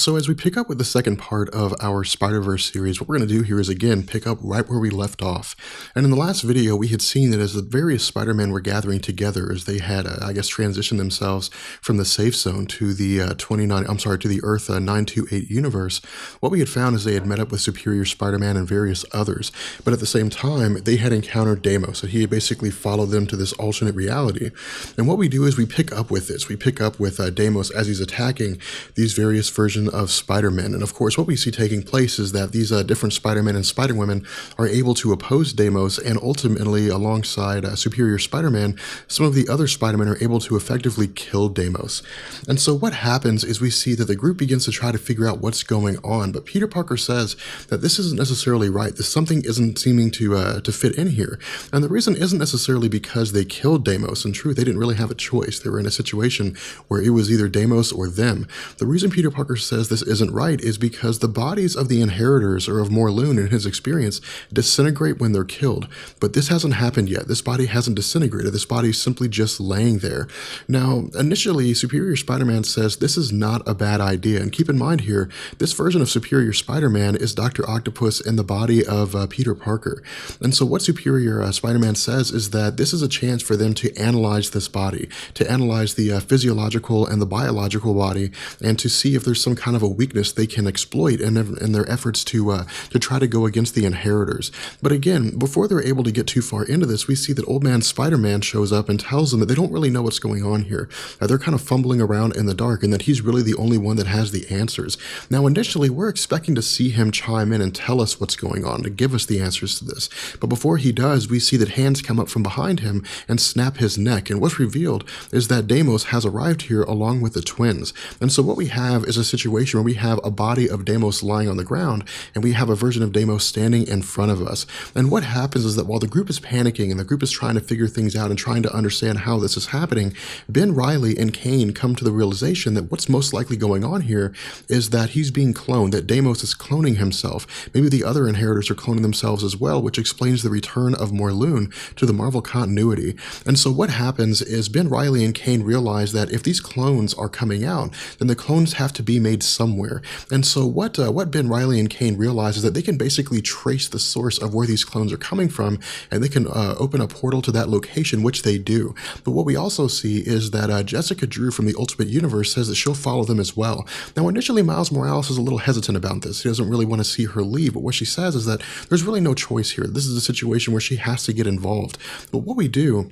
So as we pick up with the second part of our Spider-Verse series, what we're going to do here is again pick up right where we left off. And in the last video, we had seen that as the various Spider-Men were gathering together, as they had, transitioned themselves from the safe zone to the to the Earth 928 universe. What we had found is they had met up with Superior Spider-Man and various others, but at the same time, they had encountered Deimos, and he had basically followed them to this alternate reality. And what we do is we pick up with this. We pick up with Deimos as he's attacking these various versions of Spider-Man. And of course, what we see taking place is that these different Spider-Men and Spider-Women are able to oppose Deimos, and ultimately, alongside Superior Spider-Man, some of the other Spider-Men are able to effectively kill Deimos. And so what happens is we see that the group begins to try to figure out what's going on, but Peter Parker says that this isn't necessarily right, that something isn't seeming to fit in here. And the reason isn't necessarily because they killed Deimos. In truth, they didn't really have a choice. They were in a situation where it was either Deimos or them. The reason Peter Parker says this isn't right is because the bodies of the inheritors, or of Morlun in his experience, disintegrate when they're killed. But this hasn't happened yet. This body hasn't disintegrated. This body is simply just laying there. Now, initially, Superior Spider-Man says this is not a bad idea. And keep in mind here, this version of Superior Spider-Man is Dr. Octopus in the body of Peter Parker. And so what Superior Spider-Man says is that this is a chance for them to analyze this body, to analyze the physiological and the biological body, and to see if there's some kind of a weakness they can exploit in their efforts to try to go against the inheritors. But again, before they're able to get too far into this, we see that Old Man Spider-Man shows up and tells them that they don't really know what's going on here. They're kind of fumbling around in the dark, and that he's really the only one that has the answers. Now, initially, we're expecting to see him chime in and tell us what's going on, to give us the answers to this. But before he does, we see that hands come up from behind him and snap his neck. And what's revealed is that Deimos has arrived here along with the twins. And so what we have is a situation where we have a body of Deimos lying on the ground, and we have a version of Deimos standing in front of us. And what happens is that while the group is panicking and the group is trying to figure things out and trying to understand how this is happening, Ben Reilly and Kane come to the realization that what's most likely going on here is that he's being cloned, that Deimos is cloning himself. Maybe the other inheritors are cloning themselves as well, which explains the return of Morlun to the Marvel continuity. And so what happens is Ben Reilly and Kane realize that if these clones are coming out, then the clones have to be made somewhere. And so what Ben Reilly and Kane realize is that they can basically trace the source of where these clones are coming from, and they can open a portal to that location, which they do. But what we also see is that Jessica Drew from the Ultimate Universe says that she'll follow them as well. Now, initially, Miles Morales is a little hesitant about this. He doesn't really want to see her leave, but what she says is that there's really no choice here. This is a situation where she has to get involved. But what we do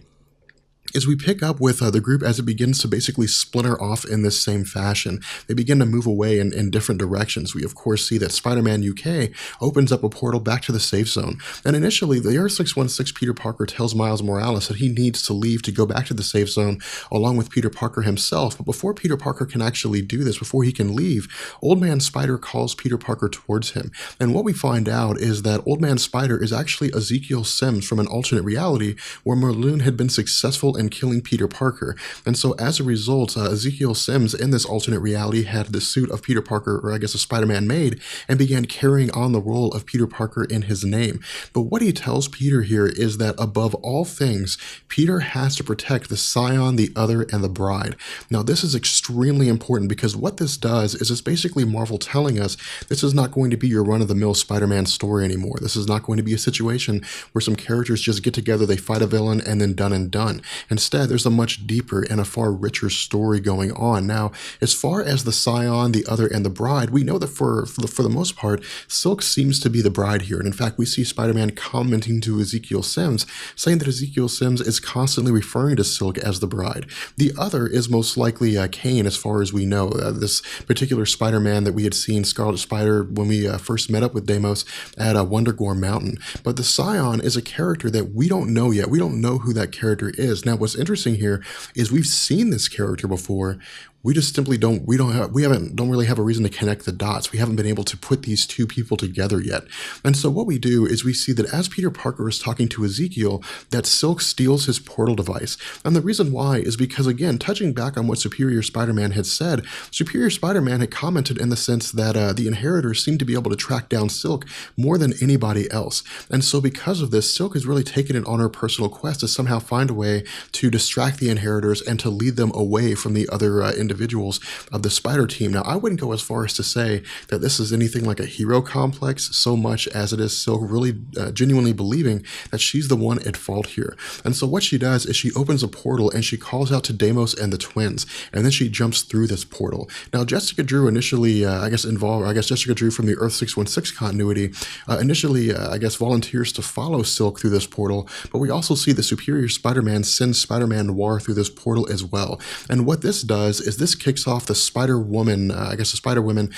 is we pick up with the group as it begins to basically splinter off in this same fashion. They begin to move away in different directions. We, of course, see that Spider-Man UK opens up a portal back to the safe zone. And initially, the R616 Peter Parker tells Miles Morales that he needs to leave to go back to the safe zone along with Peter Parker himself. But before Peter Parker can actually do this, before he can leave, Old Man Spider calls Peter Parker towards him. And what we find out is that Old Man Spider is actually Ezekiel Sims from an alternate reality where Morlun had been successful in killing Peter Parker. And so as a result, Ezekiel Sims in this alternate reality had the suit of Peter Parker, or I guess a Spider-Man, made, and began carrying on the role of Peter Parker in his name. But what he tells Peter here is that above all things, Peter has to protect the Scion, the Other, and the Bride. Now, this is extremely important because what this does is it's basically Marvel telling us this is not going to be your run-of-the-mill Spider-Man story anymore. This is not going to be a situation where some characters just get together, they fight a villain, and then done and done. Instead, there's a much deeper and a far richer story going on. Now, as far as the Scion, the Other, and the Bride, we know that for the most part, Silk seems to be the bride here. And in fact, we see Spider-Man commenting to Ezekiel Sims, saying that Ezekiel Sims is constantly referring to Silk as the bride. The Other is most likely Kane, as far as we know. This particular Spider-Man that we had seen, Scarlet Spider, when we first met up with Deimos at Wundagore Mountain. But the Scion is a character that we don't know yet. We don't know who that character is. Now, what's interesting here is we've seen this character before. We just simply don't really have a reason to connect the dots. We haven't been able to put these two people together yet. And so what we do is we see that as Peter Parker is talking to Ezekiel, that Silk steals his portal device. And the reason why is because, again, touching back on what Superior Spider-Man had said, Superior Spider-Man had commented in the sense that the inheritors seem to be able to track down Silk more than anybody else. And so because of this, Silk has really taken it on her personal quest to somehow find a way to distract the inheritors and to lead them away from the other individuals individuals of the Spider team. Now, I wouldn't go as far as to say that this is anything like a hero complex so much as it is Silk really genuinely believing that she's the one at fault here. And so what she does is she opens a portal and she calls out to Deimos and the twins, and then she jumps through this portal. Now, Jessica Drew initially, Jessica Drew from the Earth 616 continuity, initially volunteers to follow Silk through this portal, but we also see the Superior Spider-Man send Spider-Man Noir through this portal as well. And what this does is this kicks off the Spider-Woman, the Spider-Woman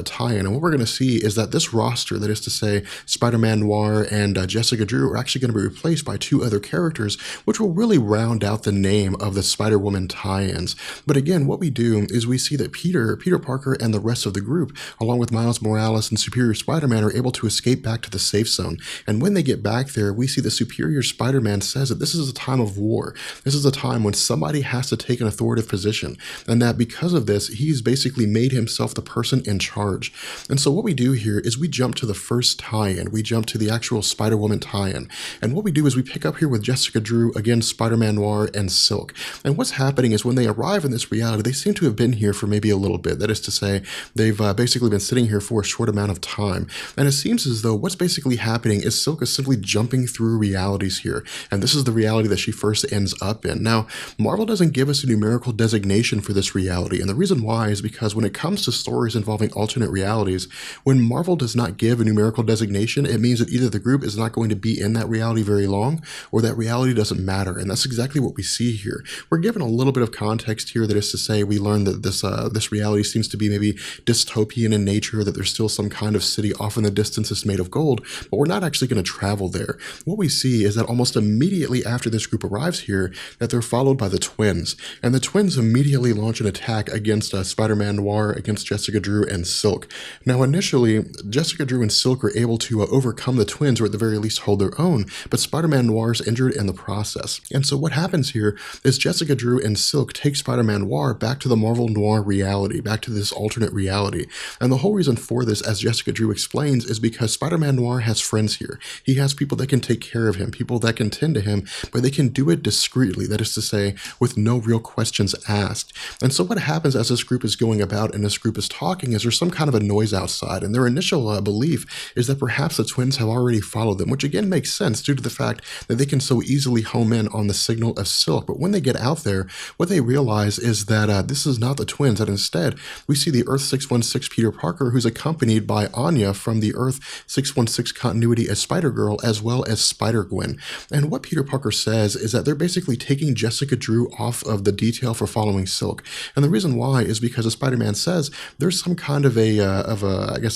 tie-in. And what we're going to see is that this roster, that is to say Spider-Man Noir and Jessica Drew, are actually going to be replaced by two other characters, which will really round out the name of the Spider-Woman tie-ins. But again, what we do is we see that Peter Parker and the rest of the group, along with Miles Morales and Superior Spider-Man, are able to escape back to the safe zone. And when they get back there, we see the Superior Spider-Man says that this is a time of war. This is a time when somebody has to take an authoritative position, and that because of this, he's basically made himself the person in charge. And so what we do here is we jump to the first tie-in. We jump to the actual Spider-Woman tie-in. And what we do is we pick up here with Jessica Drew, again, Spider-Man Noir, and Silk. And what's happening is when they arrive in this reality, they seem to have been here for maybe a little bit. That is to say, they've basically been sitting here for a short amount of time. And it seems as though what's basically happening is Silk is simply jumping through realities here. And this is the reality that she first ends up in. Now, Marvel doesn't give us a numerical designation for this reality. And the reason why is because when it comes to stories involving alternate realities, when Marvel does not give a numerical designation, it means that either the group is not going to be in that reality very long, or that reality doesn't matter. And that's exactly what we see here. We're given a little bit of context here, that is to say, we learn that this reality seems to be maybe dystopian in nature, that there's still some kind of city off in the distance that's made of gold, but we're not actually going to travel there. What we see is that almost immediately after this group arrives here, that they're followed by the twins. And the twins immediately launch an attack against Spider-Man Noir, against Jessica Drew and Silk. Now, initially, Jessica Drew and Silk are able to overcome the twins, or at the very least hold their own, but Spider-Man Noir is injured in the process. And so what happens here is Jessica Drew and Silk take Spider-Man Noir back to the Marvel Noir reality, back to this alternate reality. And the whole reason for this, as Jessica Drew explains, is because Spider-Man Noir has friends here. He has people that can take care of him, people that can tend to him, but they can do it discreetly, that is to say, with no real questions asked. And so what happens as this group is going about and this group is talking is there's some kind of a noise outside, and their initial belief is that perhaps the twins have already followed them, which again makes sense due to the fact that they can so easily home in on the signal of Silk. But when they get out there, what they realize is that this is not the twins, that instead we see the Earth 616 Peter Parker, who's accompanied by Anya from the Earth 616 continuity as Spider-Girl, as well as Spider-Gwen. And what Peter Parker says is that they're basically taking Jessica Drew off of the detail for following Silk. And the reason why is because, as Spider-Man says, there's some kind of a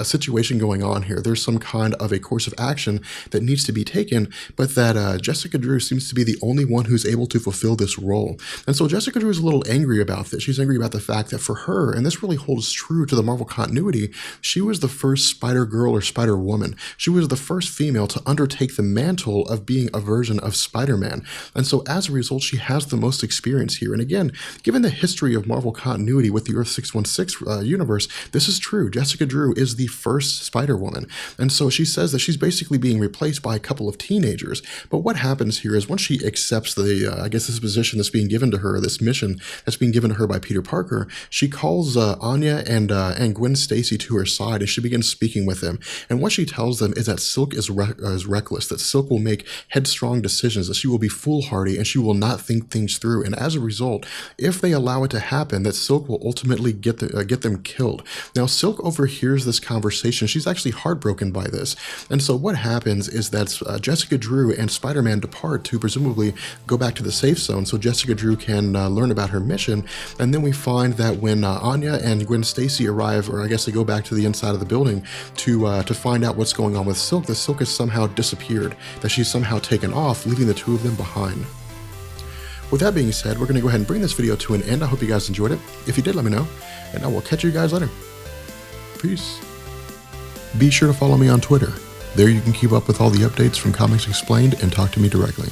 situation going on here. There's some kind of a course of action that needs to be taken, but that Jessica Drew seems to be the only one who's able to fulfill this role. And so Jessica Drew is a little angry about this. She's angry about the fact that for her, and this really holds true to the Marvel continuity, she was the first Spider-Girl or Spider-Woman. She was the first female to undertake the mantle of being a version of Spider-Man. And so as a result, she has the most experience here. And again, given the history of Marvel continuity with the Earth 616 universe, this is true. Jessica Drew is the first Spider-Woman. And so she says that she's basically being replaced by a couple of teenagers. But what happens here is once she accepts this position that's being given to her, this mission that's being given to her by Peter Parker, she calls Anya and Gwen Stacy to her side, and she begins speaking with them. And what she tells them is that Silk is reckless, that Silk will make headstrong decisions, that she will be foolhardy, and she will not think things through. And as a result, if they allow it to happen, that Silk will ultimately get them killed. Now, Silk overhears this conversation. She's actually heartbroken by this. And so what happens is that Jessica Drew and Spider-Man depart to presumably go back to the safe zone so Jessica Drew can learn about her mission. And then we find that when Anya and Gwen Stacy arrive, or I guess they go back to the inside of the building to find out what's going on with Silk, that Silk has somehow disappeared, that she's somehow taken off, leaving the two of them behind. With that being said, we're going to go ahead and bring this video to an end. I hope you guys enjoyed it. If you did, let me know, and I will catch you guys later. Peace. Be sure to follow me on Twitter. There you can keep up with all the updates from Comics Explained and talk to me directly.